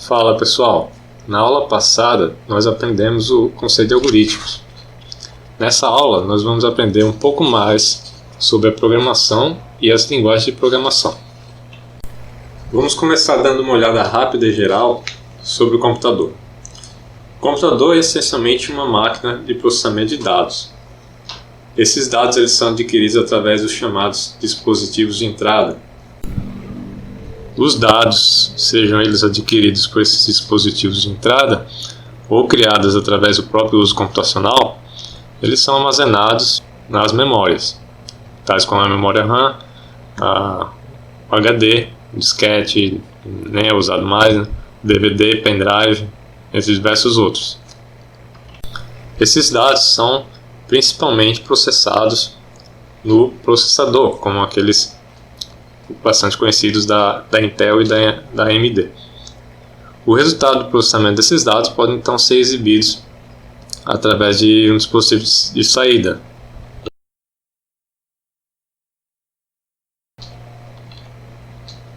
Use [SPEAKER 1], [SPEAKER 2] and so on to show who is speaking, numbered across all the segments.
[SPEAKER 1] Fala pessoal, na aula passada nós aprendemos o conceito de algoritmos. Nessa aula nós vamos aprender um pouco mais sobre a programação e as linguagens de programação. Vamos começar dando uma olhada rápida e geral sobre o computador. O computador é essencialmente uma máquina de processamento de dados. Esses dados eles são adquiridos através dos chamados dispositivos de entrada. Os dados, sejam eles adquiridos por esses dispositivos de entrada ou criados através do próprio uso computacional, eles são armazenados nas memórias, tais como a memória RAM, o HD, o disquete, nem é usado mais, né? DVD, pendrive, entre diversos outros. Esses dados são principalmente processados no processador, como aqueles bastante conhecidos da Intel e da AMD. O resultado do processamento desses dados pode então ser exibidos através de um dispositivo de saída.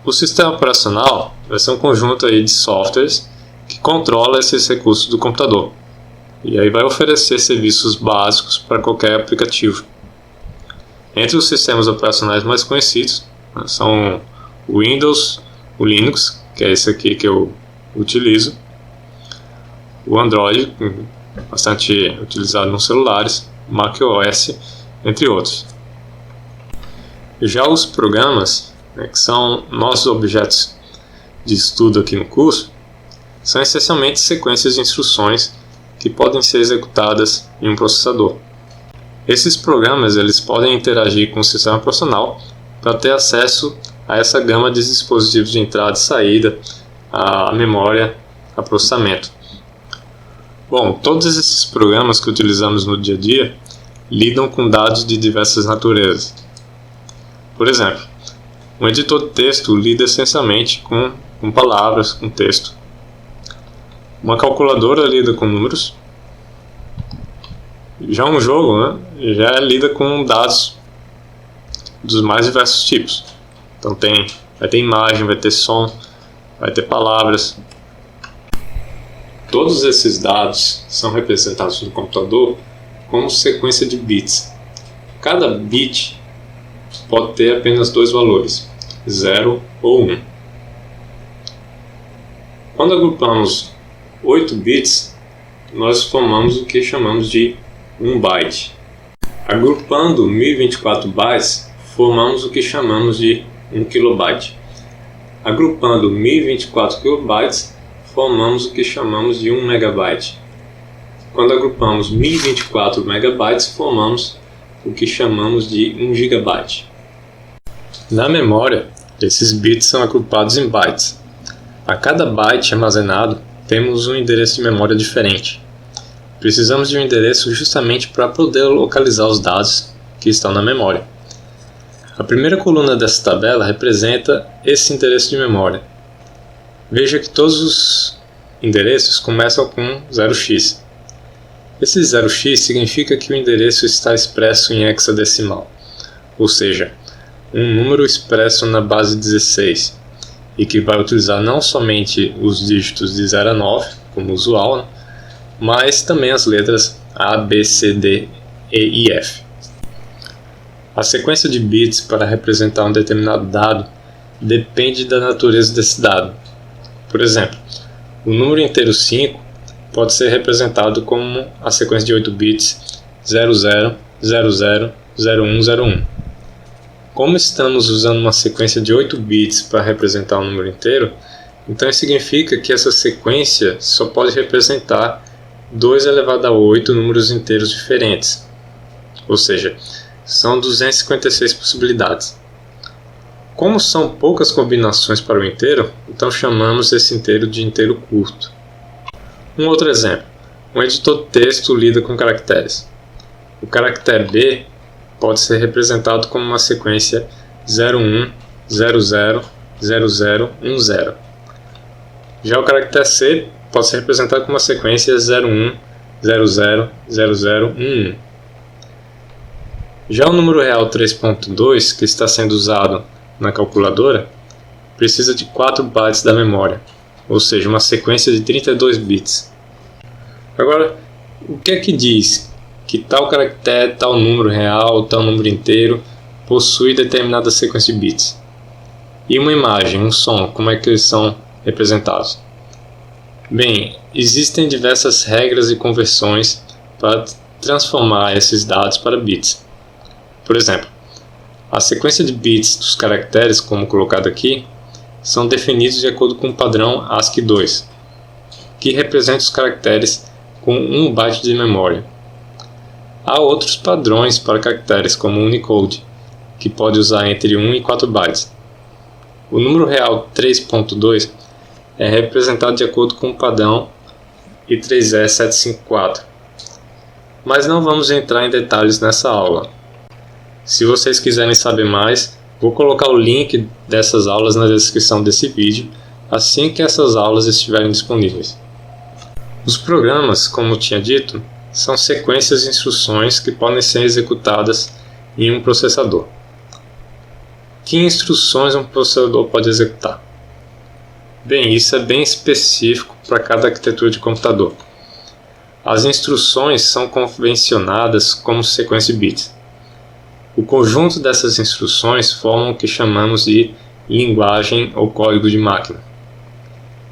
[SPEAKER 1] O sistema operacional vai ser um conjunto aí de softwares que controla esses recursos do computador e aí vai oferecer serviços básicos para qualquer aplicativo. Entre os sistemas operacionais mais conhecidos são o Windows, o Linux, que é esse aqui que eu utilizo, o Android, bastante utilizado nos celulares, macOS, entre outros. Já os programas, que são nossos objetos de estudo aqui no curso, são essencialmente sequências de instruções que podem ser executadas em um processador. Esses programas eles podem interagir com o sistema operacional para ter acesso a essa gama de dispositivos de entrada e saída, a memória, a processamento. Bom, todos esses programas que utilizamos no dia a dia lidam com dados de diversas naturezas. Por exemplo, um editor de texto lida essencialmente com palavras, com texto. Uma calculadora lida com números. Já um jogo, já lida com dados dos mais diversos tipos. Então vai ter imagem, vai ter som, vai ter palavras. Todos esses dados são representados no computador como sequência de bits. Cada bit pode ter apenas dois valores, 0 ou 1. Quando agrupamos 8 bits, nós formamos o que chamamos de 1 byte. Agrupando 1024 bytes, formamos o que chamamos de 1 kilobyte. Agrupando 1024 kilobytes, formamos o que chamamos de 1 megabyte. Quando agrupamos 1024 megabytes, formamos o que chamamos de 1 gigabyte. Na memória, esses bits são agrupados em bytes. A cada byte armazenado, temos um endereço de memória diferente. Precisamos de um endereço justamente para poder localizar os dados que estão na memória. A primeira coluna dessa tabela representa esse endereço de memória. Veja que todos os endereços começam com 0x. Esse 0x significa que o endereço está expresso em hexadecimal, ou seja, um número expresso na base 16, e que vai utilizar não somente os dígitos de 0 a 9, como usual, mas também as letras A, B, C, D, E e F. A sequência de bits para representar um determinado dado depende da natureza desse dado. Por exemplo, o número inteiro 5 pode ser representado como a sequência de 8 bits 00, 00, 01, 01. Como estamos usando uma sequência de 8 bits para representar um número inteiro, então isso significa que essa sequência só pode representar 2 elevado a 8 números inteiros diferentes, ou seja, são 256 possibilidades. Como são poucas combinações para o inteiro, então chamamos esse inteiro de inteiro curto. Um outro exemplo, um editor de texto lida com caracteres. O caractere B pode ser representado como uma sequência 01, 00, 00, 10. Já o caractere C pode ser representado como uma sequência 01, 00, 00, 11. Já o número real 3.2, que está sendo usado na calculadora, precisa de 4 bytes da memória, ou seja, uma sequência de 32 bits. Agora, o que é que diz que tal caractere, tal número real, tal número inteiro possui determinada sequência de bits? E uma imagem, um som, como é que eles são representados? Bem, existem diversas regras e conversões para transformar esses dados para bits. Por exemplo, a sequência de bits dos caracteres, como colocado aqui, são definidos de acordo com o padrão ASCII-2, que representa os caracteres com 1 byte de memória. Há outros padrões para caracteres, como o Unicode, que pode usar entre 1 e 4 bytes. O número real 3.2 é representado de acordo com o padrão I3E754. Mas não vamos entrar em detalhes nessa aula. Se vocês quiserem saber mais, vou colocar o link dessas aulas na descrição desse vídeo, assim que essas aulas estiverem disponíveis. Os programas, como eu tinha dito, são sequências de instruções que podem ser executadas em um processador. Que instruções um processador pode executar? Bem, isso é bem específico para cada arquitetura de computador. As instruções são convencionadas como sequência de bits. O conjunto dessas instruções formam o que chamamos de linguagem ou código de máquina.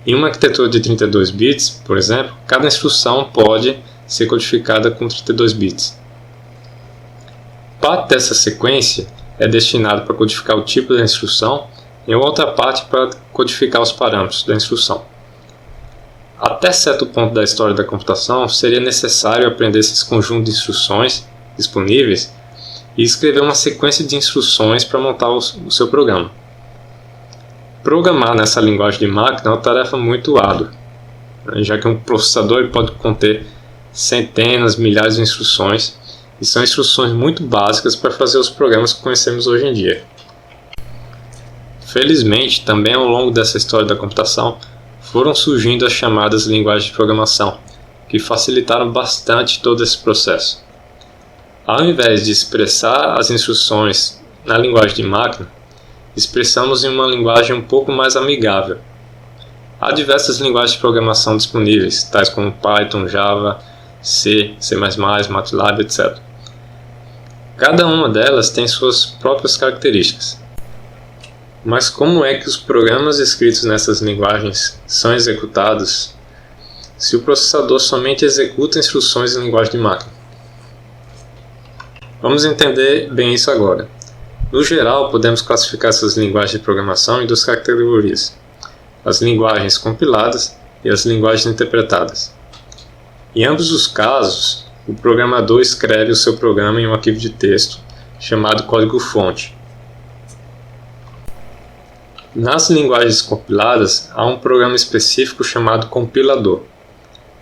[SPEAKER 1] Em uma arquitetura de 32 bits, por exemplo, cada instrução pode ser codificada com 32 bits. Parte dessa sequência é destinada para codificar o tipo da instrução e outra parte para codificar os parâmetros da instrução. Até certo ponto da história da computação, seria necessário aprender esses conjuntos de instruções disponíveis e escrever uma sequência de instruções para montar o seu programa. Programar nessa linguagem de máquina é uma tarefa muito árdua, já que um processador pode conter centenas, milhares de instruções, e são instruções muito básicas para fazer os programas que conhecemos hoje em dia. Felizmente, também ao longo dessa história da computação, foram surgindo as chamadas linguagens de programação, que facilitaram bastante todo esse processo. Ao invés de expressar as instruções na linguagem de máquina, expressamos em uma linguagem um pouco mais amigável. Há diversas linguagens de programação disponíveis, tais como Python, Java, C, C++, MATLAB, etc. Cada uma delas tem suas próprias características. Mas como é que os programas escritos nessas linguagens são executados se o processador somente executa instruções em linguagem de máquina? Vamos entender bem isso agora. No geral, podemos classificar essas linguagens de programação em duas categorias: as linguagens compiladas e as linguagens interpretadas. Em ambos os casos, o programador escreve o seu programa em um arquivo de texto chamado código-fonte. Nas linguagens compiladas, há um programa específico chamado compilador.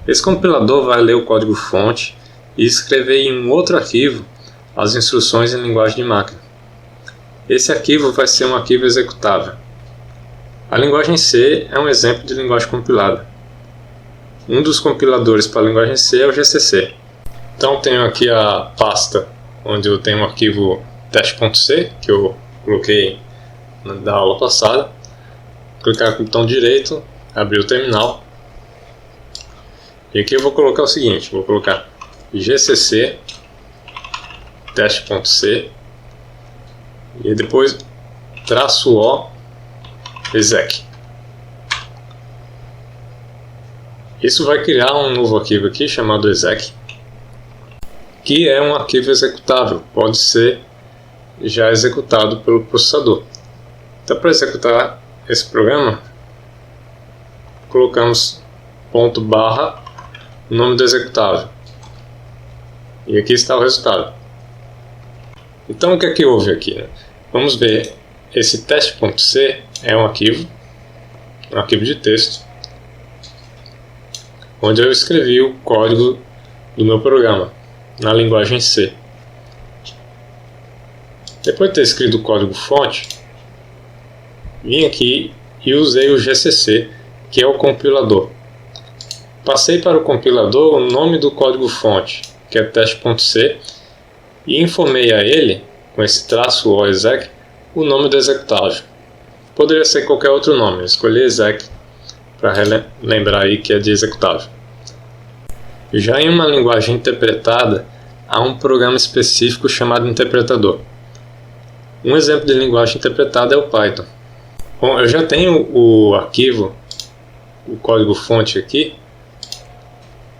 [SPEAKER 1] Esse compilador vai ler o código-fonte e escrever em um outro arquivo as instruções em linguagem de máquina. Esse arquivo vai ser um arquivo executável. A linguagem C é um exemplo de linguagem compilada. Um dos compiladores para a linguagem C é o GCC. Então tenho aqui a pasta onde eu tenho um arquivo teste.c, que eu coloquei da aula passada. Clicar com o botão direito, abrir o terminal. E aqui eu vou colocar o seguinte, vou colocar gcc teste.c e depois -o exec. Isso vai criar um novo arquivo aqui chamado exec, que é um arquivo executável, pode ser já executado pelo processador. Então, para executar esse programa, colocamos ponto barra o nome do executável e aqui está o resultado. Então, o que é que houve aqui? Vamos ver, esse teste.c é um arquivo de texto, onde eu escrevi o código do meu programa na linguagem C. Depois de ter escrito o código-fonte, vim aqui e usei o GCC, que é o compilador. Passei para o compilador o nome do código-fonte, que é teste.c, e informei a ele, com esse -o exec, o nome do executável. Poderia ser qualquer outro nome, eu escolhi exec para relembrar aí que é de executável. Já em uma linguagem interpretada, há um programa específico chamado interpretador. Um exemplo de linguagem interpretada é o Python. Bom, eu já tenho o arquivo, o código-fonte aqui,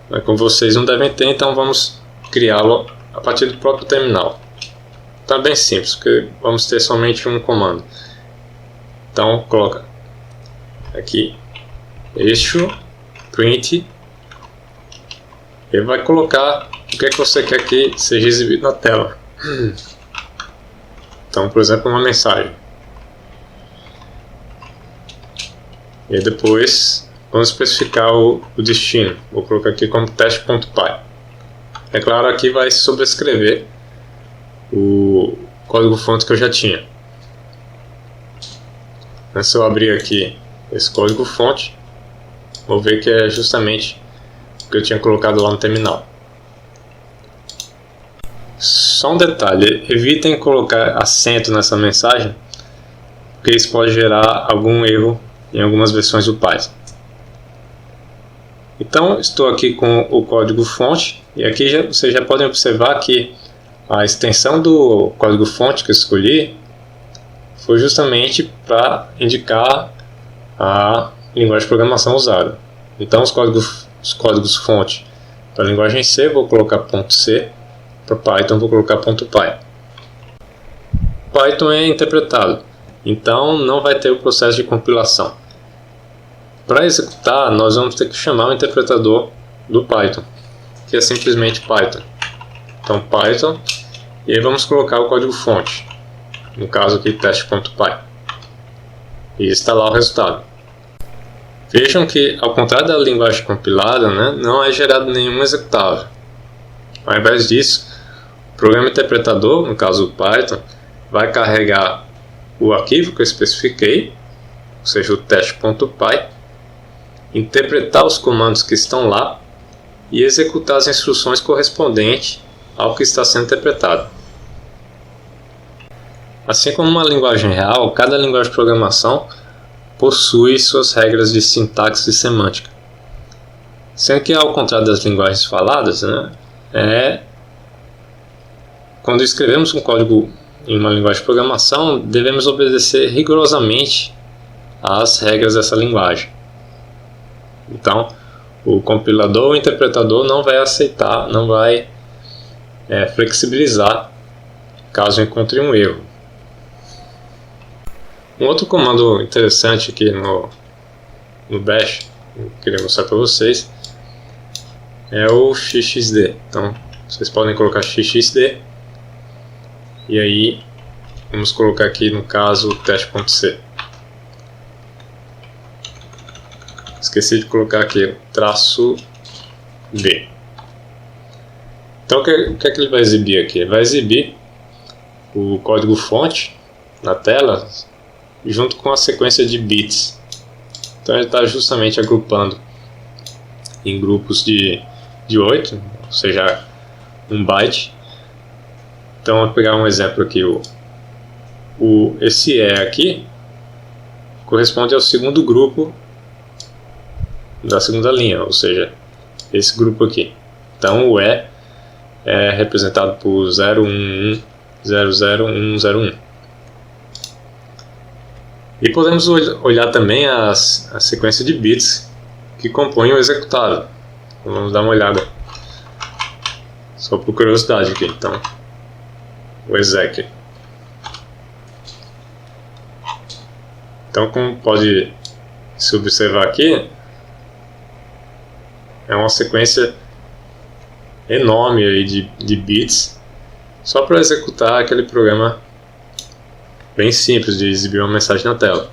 [SPEAKER 1] mas como vocês não devem ter, então vamos criá-lo a partir do próprio terminal. Tá bem simples, porque vamos ter somente um comando. Então coloca aqui eixo print e vai colocar o que é que você quer que seja exibido na tela. Então, por exemplo, uma mensagem. E depois vamos especificar o destino. Vou colocar aqui como teste.py. É claro, aqui vai sobrescrever o código-fonte que eu já tinha. Se eu abrir aqui esse código-fonte, vou ver que é justamente o que eu tinha colocado lá no terminal. Só um detalhe, evitem colocar acento nessa mensagem, porque isso pode gerar algum erro em algumas versões do Python. Então, estou aqui com o código-fonte, e aqui vocês já podem observar que a extensão do código-fonte que eu escolhi foi justamente para indicar a linguagem de programação usada. Então, os códigos-fonte para a linguagem C, vou colocar .c, para Python vou colocar .py. Python é interpretado, então não vai ter o processo de compilação. Para executar, nós vamos ter que chamar o interpretador do Python, que é simplesmente Python. Então Python, e aí vamos colocar o código-fonte, no caso aqui teste.py, e instalar o resultado. Vejam que, ao contrário da linguagem compilada, não é gerado nenhum executável. Ao invés disso, o programa interpretador, no caso o Python, vai carregar o arquivo que eu especifiquei, ou seja, o teste.py, interpretar os comandos que estão lá e executar as instruções correspondentes ao que está sendo interpretado. Assim como uma linguagem real, cada linguagem de programação possui suas regras de sintaxe e semântica. Sendo que, ao contrário das linguagens faladas, quando escrevemos um código em uma linguagem de programação, devemos obedecer rigorosamente às regras dessa linguagem. Então, o compilador ou interpretador não vai aceitar, não vai flexibilizar caso encontre um erro. Um outro comando interessante aqui no Bash, que eu queria mostrar para vocês, é o xxd. Então, vocês podem colocar xxd, e aí vamos colocar aqui no caso o teste.c. Esqueci de colocar aqui -b. Então o que é que ele vai exibir aqui? Ele vai exibir o código-fonte na tela junto com a sequência de bits. Então ele está justamente agrupando em grupos de 8, ou seja, 1 byte. Então vou pegar um exemplo aqui, esse E aqui corresponde ao segundo grupo da segunda linha, ou seja, esse grupo aqui. Então o E é representado por 011 00101. E podemos olhar também a sequência de bits que compõem o executável. Vamos dar uma olhada, só por curiosidade aqui. Então, o exec. Então, como pode se observar aqui, é uma sequência enorme aí de bits só para executar aquele programa bem simples de exibir uma mensagem na tela.